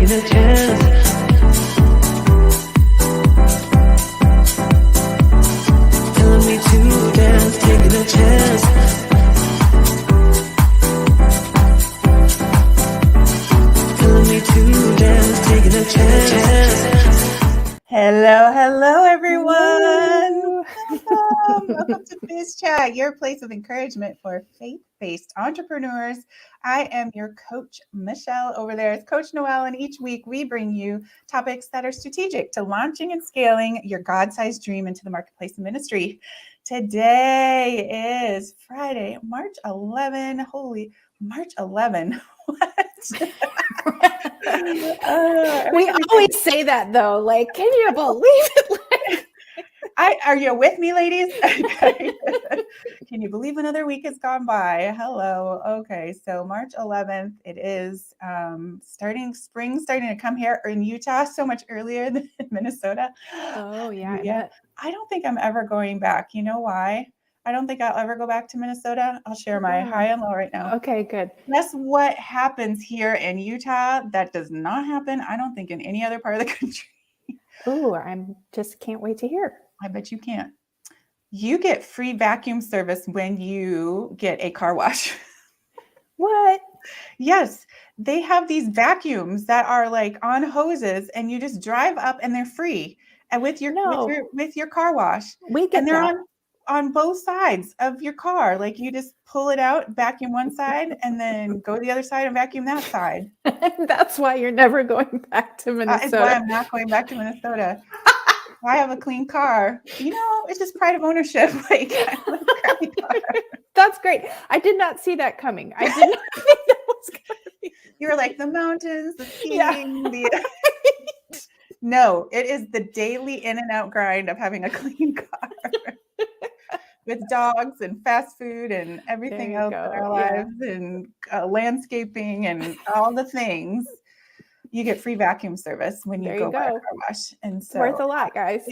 taking a chance. Telling me to dance, taking a chance. Telling me to dance, taking a chance. Hello, everyone. Welcome to Biz Chat, your place of encouragement for faith-based entrepreneurs. I am your coach, Michelle. Over there is Coach Noelle, and each week we bring you topics that are strategic to launching and scaling your God-sized dream into the marketplace and ministry. Today is Friday, March 11. Holy March 11. What? We always say that though. Like, can you believe it? Are you with me, ladies? Can you believe another week has gone by? Hello. Okay, so March 11th, it is spring starting to come here in Utah so much earlier than in Minnesota. Oh yeah. I don't think I'm ever going back. You know why? I don't think I'll ever go back to Minnesota. I'll share my high and low right now. Okay, good. Guess what happens here in Utah that does not happen, I don't think, in any other part of the country. Oh, I just can't wait to hear. I bet you can't. You get free vacuum service when you get a car wash. What? Yes, they have these vacuums that are like on hoses, and you just drive up, and they're free. And with your car wash, we get and they're that. on both sides of your car. Like you just pull it out, vacuum one side, and then go to the other side and vacuum that side. That's why you're never going back to Minnesota. That's why I'm not going back to Minnesota. I have a clean car. You know, it's just pride of ownership. Like, I have a crappy car. That's great. I did not see that coming. I did not think that was coming. You were like the mountains, the skiing, No, it is the daily in and out grind of having a clean car with dogs and fast food and everything else in our lives and landscaping and all the things. You get free vacuum service when you go buy a car wash. And so worth a lot, guys.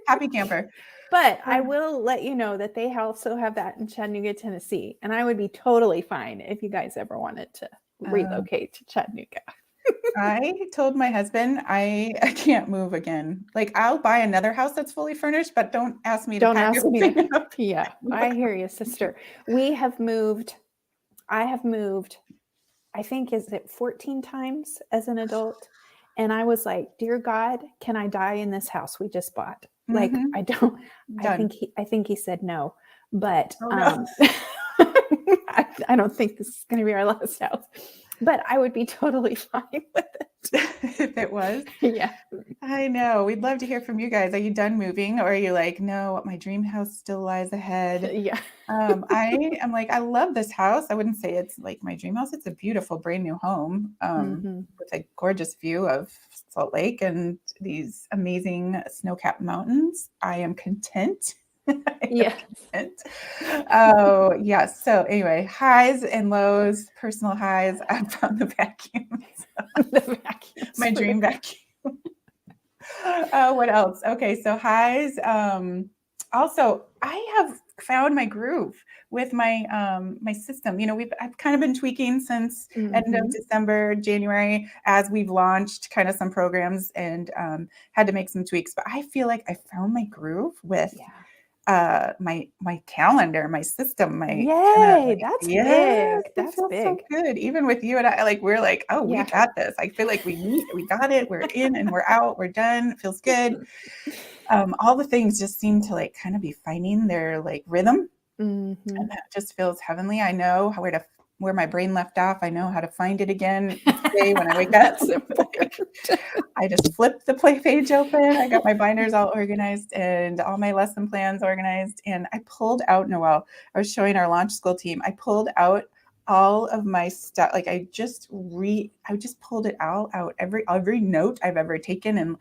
Happy camper. But I will let you know that they also have that in Chattanooga, Tennessee. And I would be totally fine if you guys ever wanted to relocate to Chattanooga. I told my husband I can't move again. Like, I'll buy another house that's fully furnished, but don't ask me to pack everything up. Yeah, I hear you, sister. I have moved, I think, is it 14 times as an adult? And I was like, dear God, can I die in this house we just bought? Like, I think he said no, but I don't think this is going to be our last house, but I would be totally fine with it. If it was. Yeah. I know. We'd love to hear from you guys. Are you done moving, or are you like, no, my dream house still lies ahead? Yeah. I am like, I love this house. I wouldn't say it's like my dream house. It's a beautiful brand new home with a gorgeous view of Salt Lake and these amazing snow-capped mountains. I am content. Yeah. Oh, yes. So anyway, highs and lows, personal highs. I found the vacuums. My dream vacuum. What else? Okay, so highs. Also, I have found my groove with my my system. You know, I've kind of been tweaking since end of December, January, as we've launched kind of some programs and had to make some tweaks. But I feel like I found my groove with my calendar, my system, that's big. That's big. So good. Even with you and I, like, we're like, oh, we got this. I feel like we got it. We're in and we're out. We're done. It feels good. All the things just seem to like kind of be finding their like rhythm, and that just feels heavenly. I know where my brain left off. I know how to find it again today when I wake up. I just flipped the play page open. I got my binders all organized and all my lesson plans organized. And I pulled out, Noelle, I was showing our launch school team. I pulled out all of my stuff. Like I just pulled it all out, every note I've ever taken and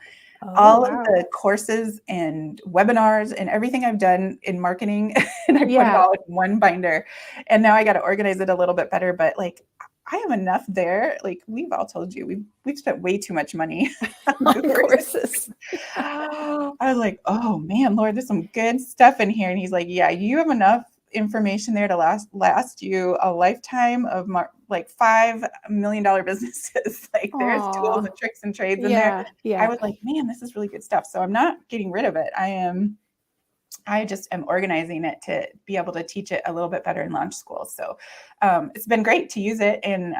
all of the courses and webinars and everything I've done in marketing. And I put it all in one binder. And now I got to organize it a little bit better. But like, I have enough there. Like we've all told you, we've spent way too much money on courses. I was like, oh man, Lord, there's some good stuff in here. And he's like, yeah, you have enough information there to last you a lifetime of like $5 million businesses. Like there's tools Aw. and tricks and trades in there. Yeah. I Yeah. was like, man, this is really good stuff. So I'm not getting rid of it. I just am organizing it to be able to teach it a little bit better in launch school. So it's been great to use it and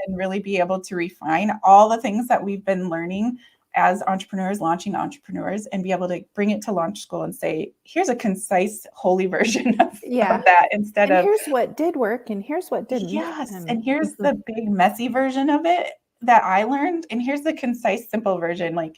really be able to refine all the things that we've been learning as entrepreneurs, launching entrepreneurs, and be able to bring it to launch school and say, here's a concise, holy version of that instead of here's what did work and here's what didn't. yes. And here's the big messy version of it that I learned. And here's the concise, simple version. Like,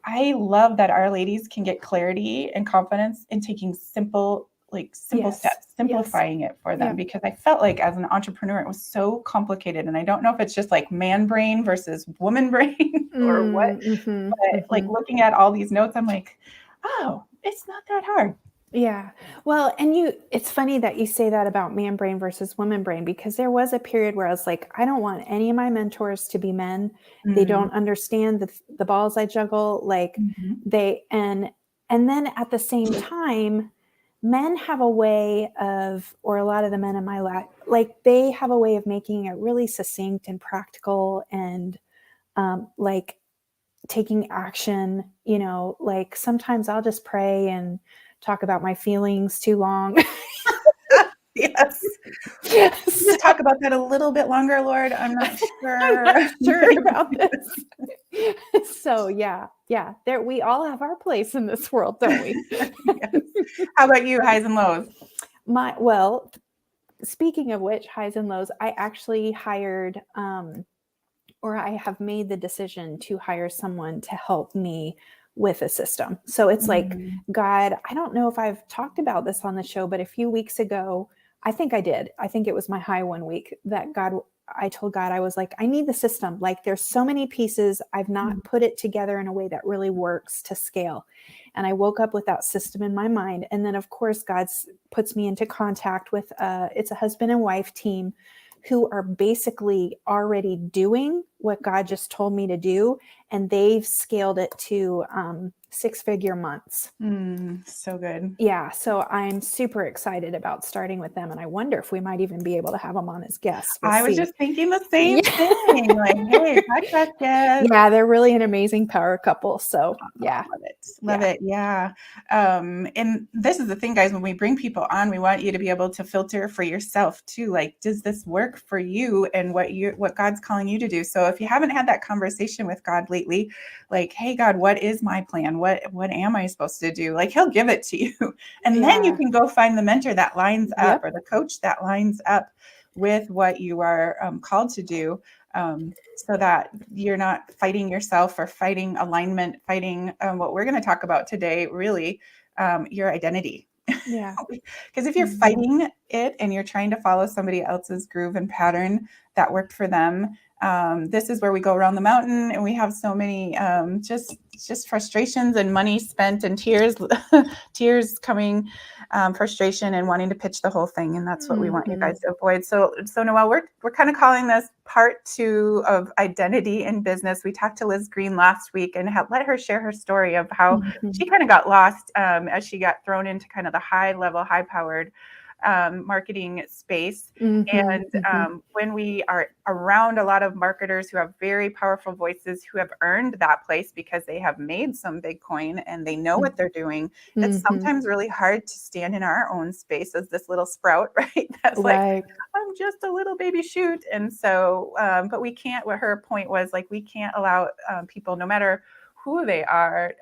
I love that our ladies can get clarity and confidence in taking simple steps, simplifying it for them, because I felt like as an entrepreneur, it was so complicated. And I don't know if it's just like man brain versus woman brain or what, but like looking at all these notes, I'm like, oh, it's not that hard. Yeah. Well, and it's funny that you say that about man brain versus woman brain, because there was a period where I was like, I don't want any of my mentors to be men. They don't understand the balls I juggle. Like and then at the same time, men have a way of, or a lot of the men in my life, like they have a way of making it really succinct and practical and like taking action, like sometimes I'll just pray and talk about my feelings too long. Yes. Just talk about that a little bit longer, Lord. I'm not sure. I'm not sure about this. So yeah. There, we all have our place in this world, don't we? Yes. How about you, highs and lows? Well, speaking of which, highs and lows, I actually hired, or I have made the decision to hire someone to help me with a system. So it's like, God, I don't know if I've talked about this on the show, but a few weeks ago, I think I did. I think it was my high one week that I told God, I was like, I need the system. Like there's so many pieces. I've not put it together in a way that really works to scale. And I woke up with that system in my mind. And then of course, God puts me into contact with, it's a husband and wife team who are basically already doing what God just told me to do. And they've scaled it to 6-figure months. So good. Yeah. So I'm super excited about starting with them. And I wonder if we might even be able to have them on as guests. I was just thinking the same thing. Like, hey, podcast guest. Yeah, they're really an amazing power couple. So yeah. Love it. Yeah. And this is the thing, guys, when we bring people on, we want you to be able to filter for yourself too. Like, does this work for you and what God's calling you to do? So if you haven't had that conversation with God lately, like, hey, God, what is my plan? What am I supposed to do? Like, he'll give it to you. And then you can go find the mentor that lines up or the coach that lines up with what you are called to do. So that you're not fighting yourself or fighting alignment, fighting what we're going to talk about today, really, your identity. Yeah. Because if you're fighting it and you're trying to follow somebody else's groove and pattern that worked for them, this is where we go around the mountain and we have so many just frustrations and money spent and tears coming, frustration and wanting to pitch the whole thing. And that's what we want you guys to avoid. So Noelle, we're kind of calling this part 2 of identity in business. We talked to Liz Green last week and let her share her story of how she kind of got lost as she got thrown into kind of the high powered marketing space. When we are around a lot of marketers who have very powerful voices, who have earned that place because they have made some big coin and they know what they're doing, it's sometimes really hard to stand in our own space as this little sprout, right? That's like, I'm just a little baby shoot. And so, but we can't, what her point was, like, we can't allow people, no matter who they are,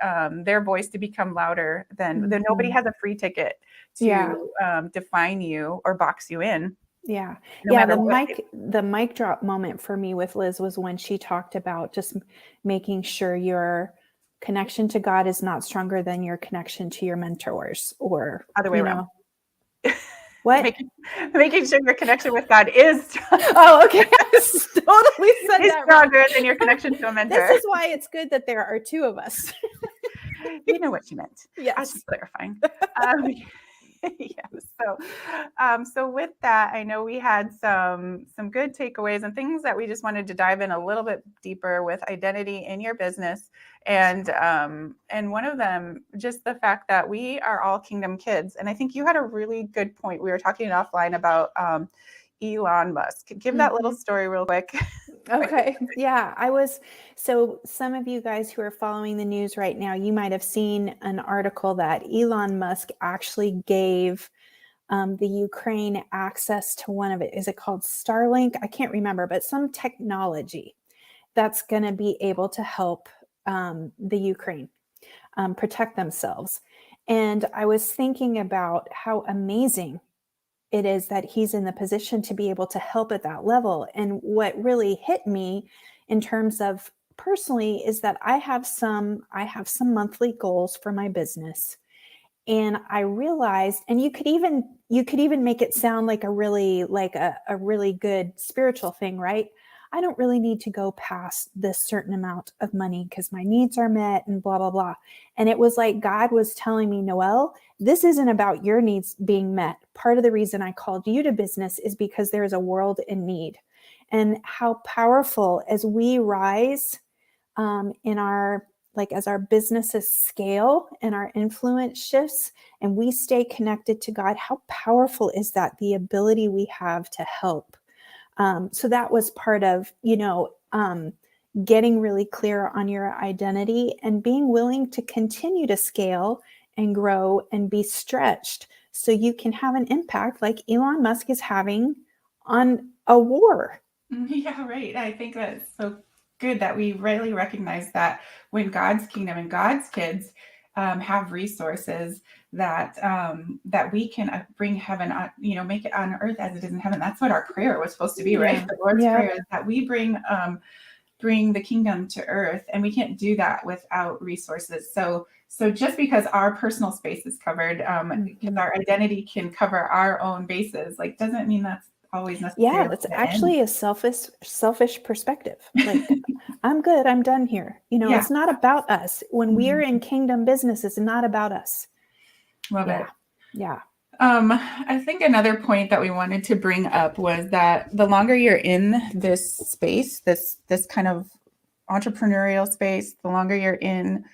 their voice to become louder than nobody has a free ticket to define you or box you in. Yeah. The mic drop moment for me with Liz was when she talked about just making sure your connection to God is not stronger than your connection to your mentors, or other way around. What? Making sure your connection with God is oh, okay. I totally said that stronger than your connection to a mentor. This is why it's good that there are 2 of us. You know what she meant. Yes. I was just clarifying. So with that, I know we had some good takeaways and things that we just wanted to dive in a little bit deeper with identity in your business. And one of them, just the fact that we are all kingdom kids. And I think you had a really good point. We were talking offline about, Elon Musk. Give that little story real quick. Okay. Yeah. So some of you guys who are following the news right now, you might have seen an article that Elon Musk actually gave the Ukraine access to one of it. Is it called Starlink? I can't remember, but some technology that's going to be able to help the Ukraine protect themselves. And I was thinking about how amazing it is that he's in the position to be able to help at that level. And what really hit me in terms of personally is that I have some monthly goals for my business. And I realized, and you could even make it sound like a really good spiritual thing, right? I don't really need to go past this certain amount of money because my needs are met and blah, blah, blah. And it was like God was telling me, Noelle, this isn't about your needs being met. Part of the reason I called you to business is because there is a world in need. And how powerful as we rise as our businesses scale and our influence shifts and we stay connected to God, how powerful is that? The ability we have to help. So that was part of, getting really clear on your identity and being willing to continue to scale and grow and be stretched so you can have an impact like Elon Musk is having on a war. Yeah, right. I think that's so good that we really recognize that when God's kingdom and God's kids have resources that that we can bring heaven on, make it on earth as it is in heaven. That's what our prayer was supposed to be, right? The Lord's Prayer is that we bring the kingdom to earth, and we can't do that without resources. So just because our personal space is covered, because our identity can cover our own bases, like doesn't mean that's always necessary. Yeah, that's actually a selfish perspective. Like, I'm good, I'm done here. It's not about us. When we are in kingdom business, it's not about us. Love it. Yeah. I think another point that we wanted to bring up was that the longer you're in this space, this kind of entrepreneurial space, the longer you're in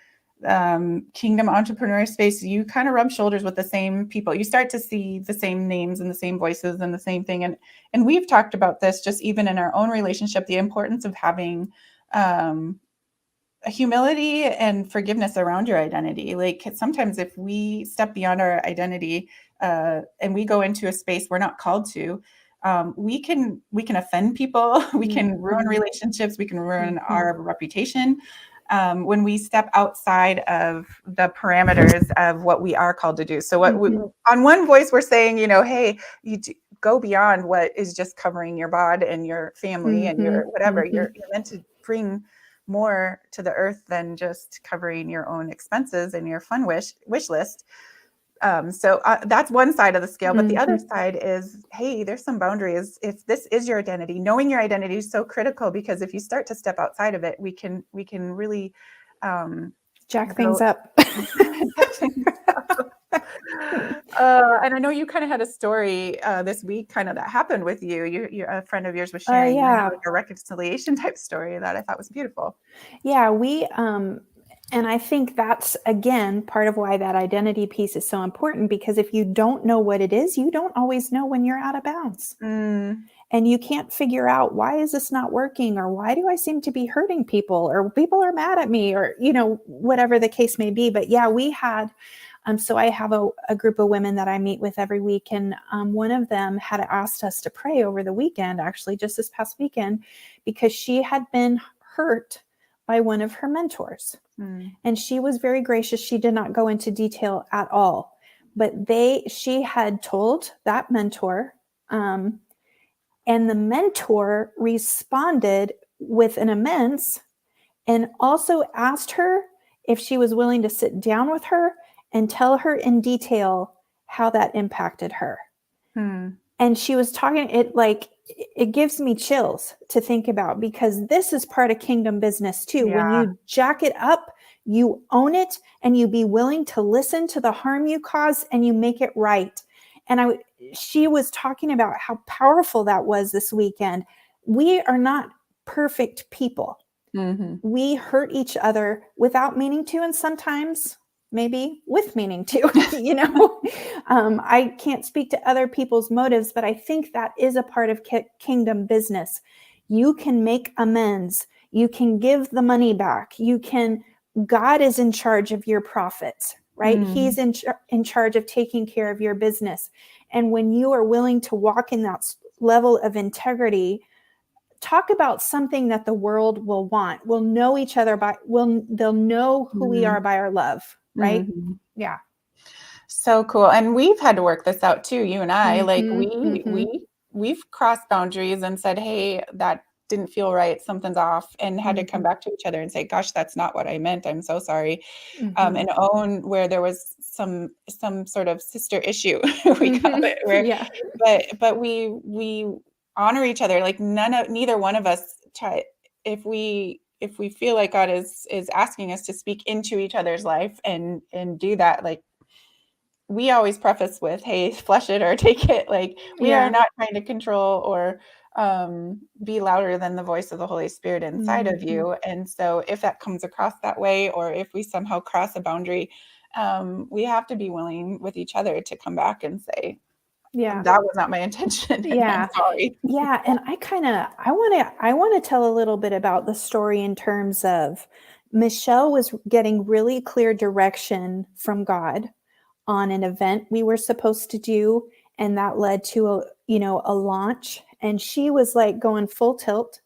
kingdom entrepreneur space, you kind of rub shoulders with the same people. You start to see the same names and the same voices and the same thing. And we've talked about this just even in our own relationship, the importance of having humility and forgiveness around your identity. Like sometimes if we step beyond our identity and we go into a space we're not called to, we can offend people, we can ruin relationships, we can ruin our reputation when we step outside of the parameters of what we are called to do. So what on one voice we're saying, hey, go beyond what is just covering your bod and your family and your whatever. You're meant to bring more to the earth than just covering your own expenses and your fun wish list. So that's one side of the scale, but the other side is, hey, there's some boundaries. If this is your identity, knowing your identity is so critical, because if you start to step outside of it, we can really jack things up. And I know you kind of had a story this week kind of that happened with you. You're a friend of yours was sharing like a reconciliation type story that I thought was beautiful. Yeah, we and I think that's, again, part of why that identity piece is so important, because if you don't know what it is, you don't always know when you're out of bounds. And you can't figure out, why is this not working? Or why do I seem to be hurting people? Or people are mad at me, or, whatever the case may be. But yeah, we had, so I have a group of women that I meet with every week. And one of them had asked us to pray over the weekend, actually just this past weekend, because she had been hurt by one of her mentors. And she was very gracious. She did not go into detail at all, but she had told that mentor, and the mentor responded with an amends and also asked her if she was willing to sit down with her and tell her in detail how that impacted her. And she was talking, it gives me chills to think about, because this is part of kingdom business too. When you jack it up, you own it, and you be willing to listen to the harm you cause, and you make it right. And she was talking about how powerful that was this weekend. We are not perfect people. We hurt each other without meaning to, and sometimes maybe with meaning too. I can't speak to other people's motives, but I think that is a part of kingdom business. You can make amends. You can give the money back. God is in charge of your profits, right? He's in charge of taking care of your business. And when you are willing to walk in that level of integrity, talk about something that the world will want. We'll know each other they'll know who we are by our love, right? Yeah. So cool. And we've had to work this out too, you and I. Like we've crossed boundaries and said, hey, that didn't feel right, something's off, and had to come back to each other and say, gosh, that's not what I meant, I'm so sorry. And own where there was some sort of sister issue, we call it, where but we honor each other. Like neither one of us try, if we feel like God is asking us to speak into each other's life and do that, like we always preface with, hey, flush it or take it. Like we are not trying to control or be louder than the voice of the Holy Spirit inside of you. And so if that comes across that way, or if we somehow cross a boundary, we have to be willing with each other to come back and say, that was not my intention. I'm sorry. Yeah. And I want to tell a little bit about the story in terms of Michelle was getting really clear direction from God on an event we were supposed to do. And that led to a launch, and she was like going full tilt.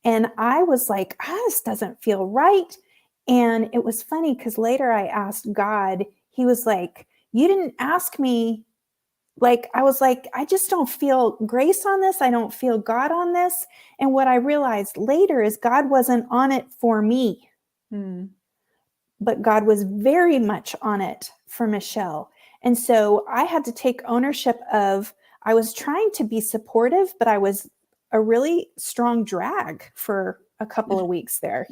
And I was like, this doesn't feel right. And it was funny because later I asked God, he was like, you didn't ask me. Like, I was like, I just don't feel grace on this. I don't feel God on this. And what I realized later is God wasn't on it for me, but God was very much on it for Michelle. And so I had to take ownership of, I was trying to be supportive, but I was a really strong drag for a couple of weeks there,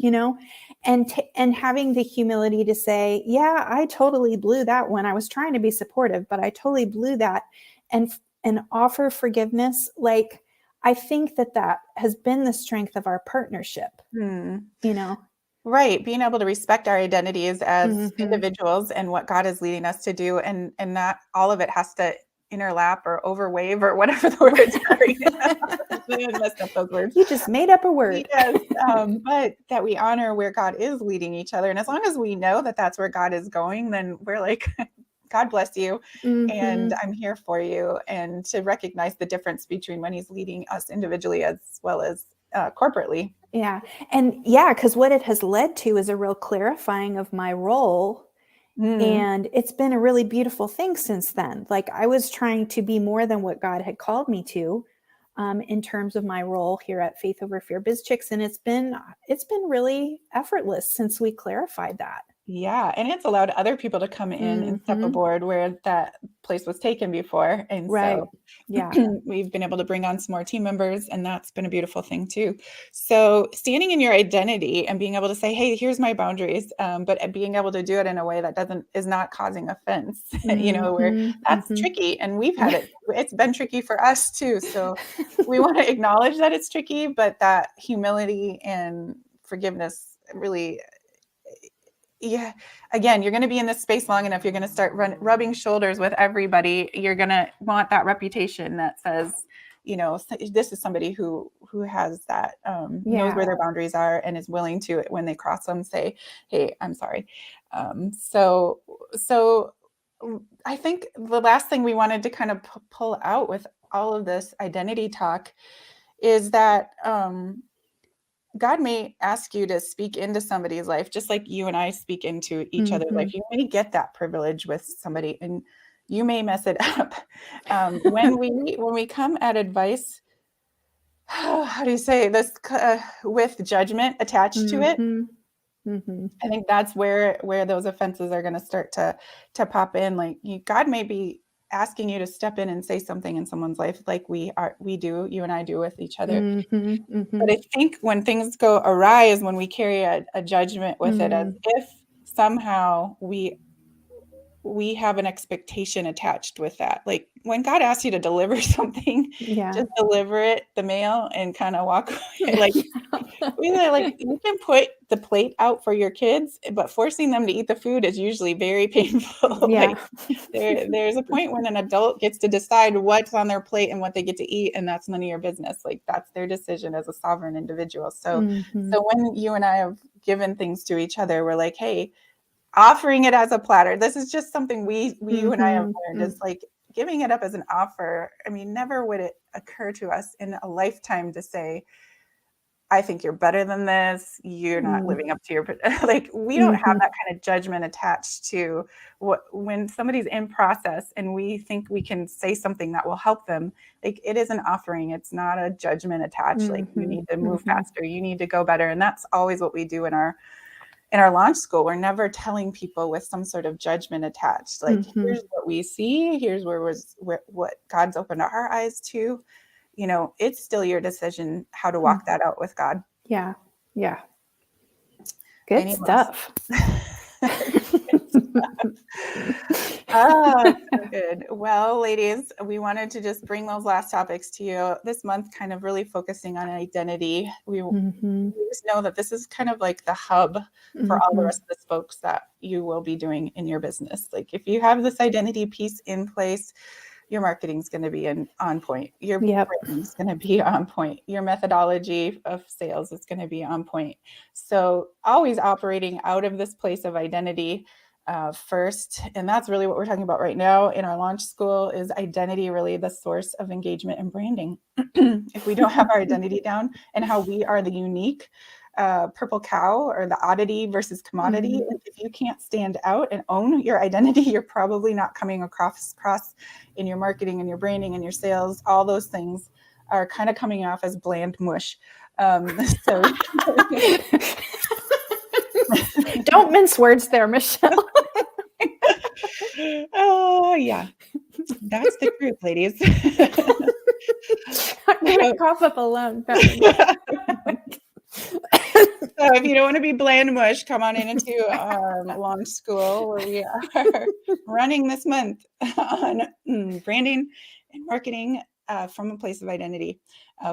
and having the humility to say, yeah, I totally blew that when I was trying to be supportive, but I totally blew that, and offer forgiveness. Like, I think that has been the strength of our partnership, Right. Being able to respect our identities as individuals and what God is leading us to do. And not all of it has to interlap or overwave or whatever the words are. I messed up those words. You just made up a word. Yes. But that we honor where God is leading each other. And as long as we know that that's where God is going, then we're like, God bless you. And I'm here for you. And to recognize the difference between when he's leading us individually as well as corporately. Yeah. And because what it has led to is a real clarifying of my role. And it's been a really beautiful thing since then. Like, I was trying to be more than what God had called me to, in terms of my role here at Faith Over Fear Biz Chicks. And it's been really effortless since we clarified that. Yeah. And it's allowed other people to come in and step aboard where that place was taken before. And so we've been able to bring on some more team members, and that's been a beautiful thing too. So standing in your identity and being able to say, hey, here's my boundaries, but being able to do it in a way that is not causing offense, where that's tricky. And we've had it's been tricky for us too. So we want to acknowledge that it's tricky, but that humility and forgiveness really, again, you're going to be in this space long enough. You're going to start rubbing shoulders with everybody. You're going to want that reputation that says, this is somebody who has that, knows where their boundaries are and is willing to, when they cross them, say, hey, I'm sorry. So I think the last thing we wanted to kind of pull out with all of this identity talk is that, God may ask you to speak into somebody's life, just like you and I speak into each other's life. You may get that privilege with somebody, and you may mess it up. When we come at advice, how do you say this, with judgment attached to it? I think that's where those offenses are going to start to pop in. Like, God may be asking you to step in and say something in someone's life, like you and I do with each other. But I think when things go awry is when we carry a judgment with it, as if somehow we we have an expectation attached with that. Like when God asks you to deliver something, just deliver it, the mail, and kind of walk away. Like, you can put the plate out for your kids, but forcing them to eat the food is usually very painful. Yeah. There's a point when an adult gets to decide what's on their plate and what they get to eat, and that's none of your business. Like that's their decision as a sovereign individual. So when you and I have given things to each other, we're like, hey, offering it as a platter. This is just something you and I have learned is like giving it up as an offer. I mean, never would it occur to us in a lifetime to say, I think you're better than this. You're not living up to your, like, we don't have that kind of judgment attached to when somebody's in process and we think we can say something that will help them. Like it is an offering. It's not a judgment attached. Like you need to move faster. You need to go better. And that's always what we do in our launch school. We're never telling people with some sort of judgment attached. Like here's what we see. Here's what God's opened our eyes to. You know, it's still your decision how to walk that out with God. Yeah. Yeah. Good stuff. Oh, so good. Well, ladies, we wanted to just bring those last topics to you this month, kind of really focusing on identity. We just know that this is kind of like the hub for all the rest of the spokes that you will be doing in your business. Like if you have this identity piece in place, your marketing is going to be on point. Your branding is going to be on point. Your methodology of sales is going to be on point. So always operating out of this place of identity first. And that's really what we're talking about right now in our launch school is identity really the source of engagement and branding. If we don't have our identity down and how we are the unique purple cow or the oddity versus commodity. If you can't stand out and own your identity, you're probably not coming across in your marketing and your branding and your sales. All those things are kind of coming off as bland mush. So don't mince words there, Michelle. Oh yeah, that's the truth, ladies. I'm gonna cough up alone. So if you don't want to be bland mush, come on into our launch school where we are running this month on branding and marketing from a place of identity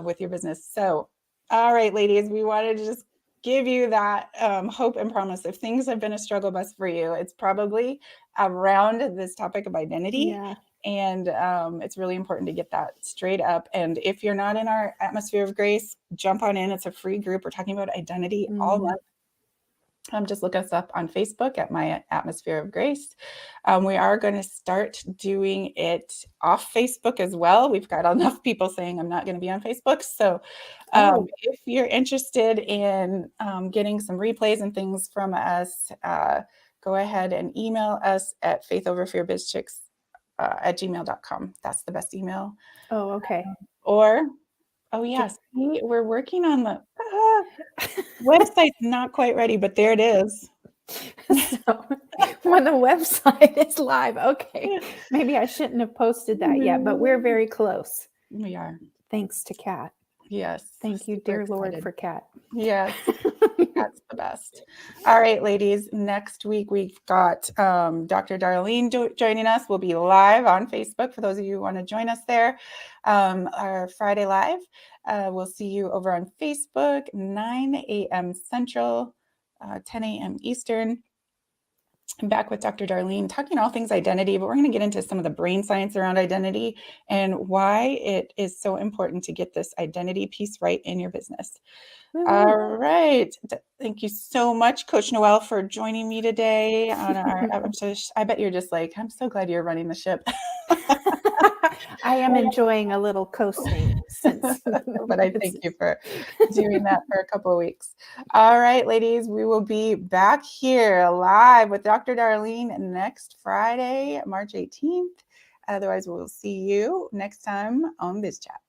with your business. So, all right, ladies, we wanted to just give you that hope and promise. If things have been a struggle bus for you, it's probably around this topic of identity. Yeah. And it's really important to get that straight up. And if you're not in our Atmosphere of Grace, jump on in. It's a free group. We're talking about identity all month. Just look us up on Facebook at My Atmosphere of Grace. We are going to start doing it off Facebook as well. We've got enough people saying I'm not going to be on Facebook. So if you're interested in getting some replays and things from us, go ahead and email us at faithoverfearbizchicks at gmail.com. That's the best email. Oh, okay. Or, yes, we're working on the website's not quite ready, but there it is. So when the website is live, okay. Maybe I shouldn't have posted that yet, but we're very close. We are. Thanks to Kat. Yes. Thank you, dear Lord, for Kat. Yes. That's the best. All right, ladies. Next week, we've got Dr. Darlene joining us. We'll be live on Facebook for those of you who want to join us there. Our Friday Live. We'll see you over on Facebook, 9 a.m. Central, 10 a.m. Eastern. I'm back with Dr. Darlene talking all things identity, but we're going to get into some of the brain science around identity and why it is so important to get this identity piece right in your business. All right. Thank you so much, Coach Noelle, for joining me today on our I bet you're just like, I'm so glad you're running the ship. I am enjoying a little coasting but I thank you for doing that for a couple of weeks. All right, ladies, we will be back here live with Dr. Darlene next Friday, March 18th. Otherwise, we'll see you next time on Biz Chat.